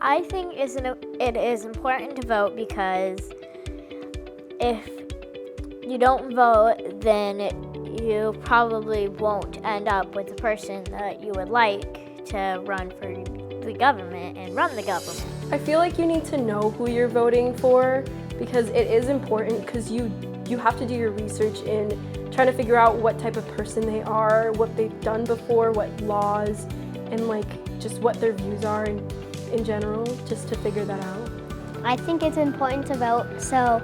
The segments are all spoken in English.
I think it is important to vote because if you don't vote, then you probably won't end up with the person that you would like to run for the government and run the government. I feel like you need to know who you're voting for because it is important because you have to do your research in trying to figure out what type of person they are, what they've done before, what laws, and like just what their views are in general, just to figure that out. I think it's important to vote so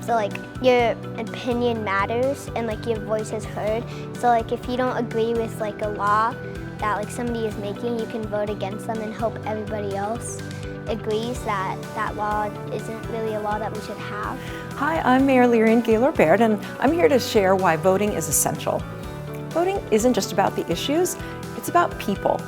like your opinion matters and like your voice is heard. So like if you don't agree with like a law that like somebody is making, you can vote against them and hope everybody else agrees that that law isn't really a law that we should have. Hi, I'm Mayor Lyrian Gaylor-Baird, and I'm here to share why voting is essential. Voting isn't just about the issues, it's about people.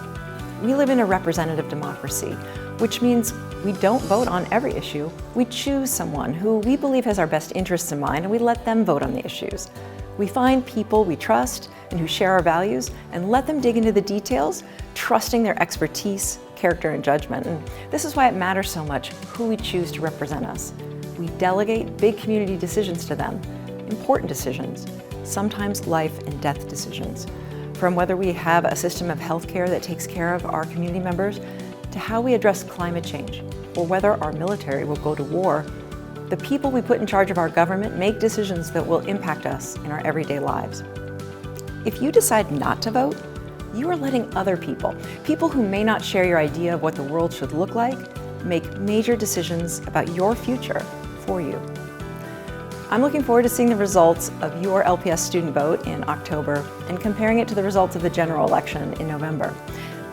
We live in a representative democracy, which means we don't vote on every issue. We choose someone who we believe has our best interests in mind, and we let them vote on the issues. We find people we trust and who share our values and let them dig into the details, trusting their expertise, character, and judgment. And this is why it matters so much who we choose to represent us. We delegate big community decisions to them, important decisions, sometimes life and death decisions. From whether we have a system of healthcare that takes care of our community members, to how we address climate change, or whether our military will go to war, the people we put in charge of our government make decisions that will impact us in our everyday lives. If you decide not to vote, you are letting other people who may not share your idea of what the world should look like, make major decisions about your future for you. I'm looking forward to seeing the results of your LPS student vote in October and comparing it to the results of the general election in November.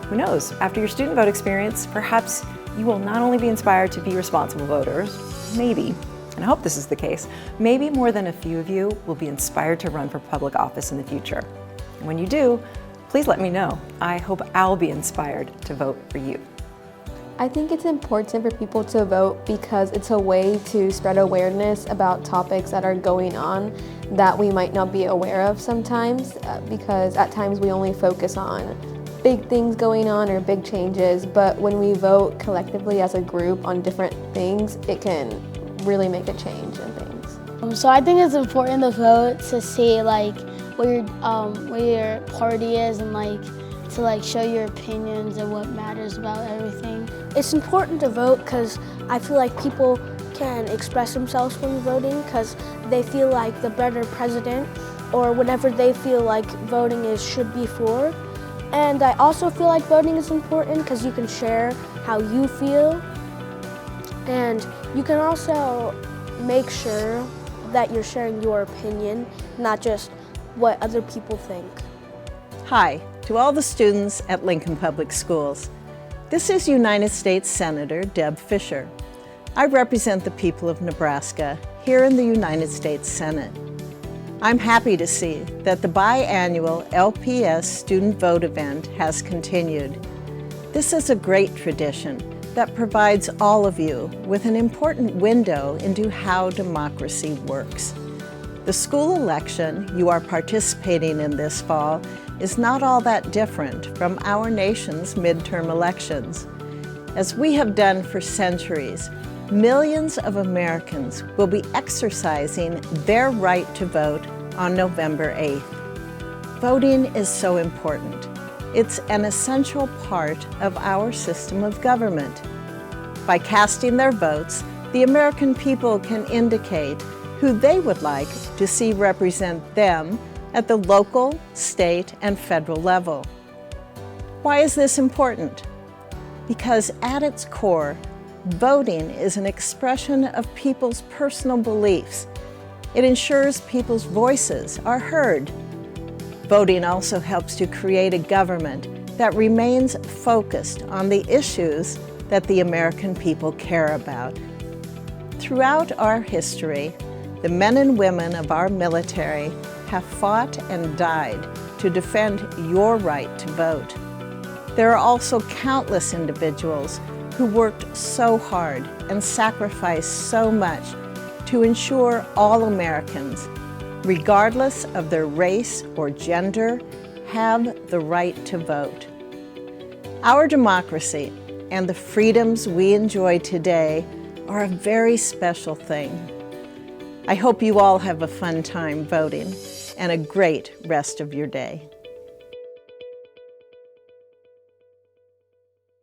Who knows, after your student vote experience, perhaps you will not only be inspired to be responsible voters, maybe, and I hope this is the case, maybe more than a few of you will be inspired to run for public office in the future. And when you do, please let me know. I hope I'll be inspired to vote for you. I think it's important for people to vote because it's a way to spread awareness about topics that are going on that we might not be aware of sometimes, because at times we only focus on big things going on or big changes, but when we vote collectively as a group on different things, it can really make a change in things. So I think it's important to vote to see like what your party is and like to like show your opinions and what matters about everything. It's important to vote because I feel like people can express themselves when voting because they feel like the better president or whatever they feel like voting should be for. And I also feel like voting is important because you can share how you feel, and you can also make sure that you're sharing your opinion, not just what other people think. Hi to all the students at Lincoln Public Schools. This is United States Senator Deb Fischer. I represent the people of Nebraska here in the United States Senate. I'm happy to see that the biannual LPS student vote event has continued. This is a great tradition that provides all of you with an important window into how democracy works. The school election you are participating in this fall is not all that different from our nation's midterm elections. As we have done for centuries, millions of Americans will be exercising their right to vote on November 8th. Voting is so important. It's an essential part of our system of government. By casting their votes, the American people can indicate who they would like to see represent them at the local, state, and federal level. Why is this important? Because at its core, voting is an expression of people's personal beliefs. It ensures people's voices are heard. Voting also helps to create a government that remains focused on the issues that the American people care about. Throughout our history, the men and women of our military have fought and died to defend your right to vote. There are also countless individuals who worked so hard and sacrificed so much to ensure all Americans, regardless of their race or gender, have the right to vote. Our democracy and the freedoms we enjoy today are a very special thing. I hope you all have a fun time voting and a great rest of your day.